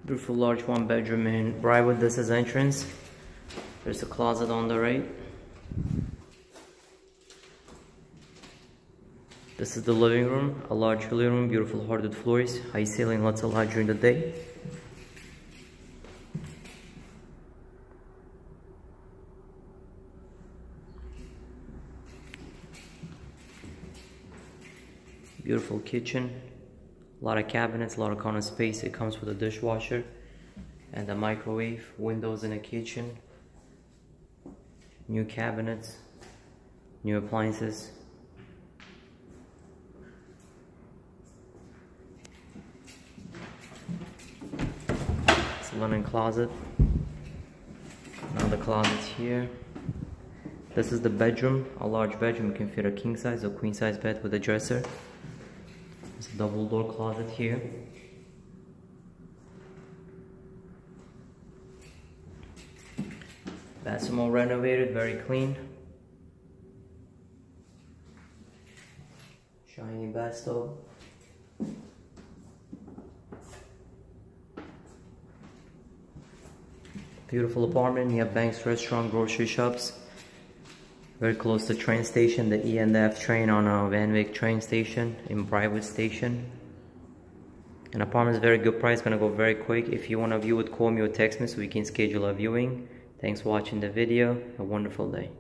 Beautiful large one bedroom in Briarwood. This is entrance. There's a closet on the right. This is the living room, a large living room, beautiful hardwood floors, high ceiling, lots of light during the day. Beautiful kitchen, a lot of cabinets, a lot of corner space. It comes with a dishwasher and a microwave, windows in the kitchen, new cabinets, new appliances. It's a linen closet. Another closet here. This is the bedroom, a large bedroom. You can fit a king size or queen size bed with a dresser. There's a double door closet here. Bathroom all renovated, very clean. Shiny bathtub. Beautiful apartment. You have banks, restaurant, grocery shops. Very close to train station, the E and F train on a Van Wyck train station in Briarwood station. An apartment is very good price, gonna go very quick. If you wanna view it, call me or text me so we can schedule a viewing. Thanks for watching the video. Have a wonderful day.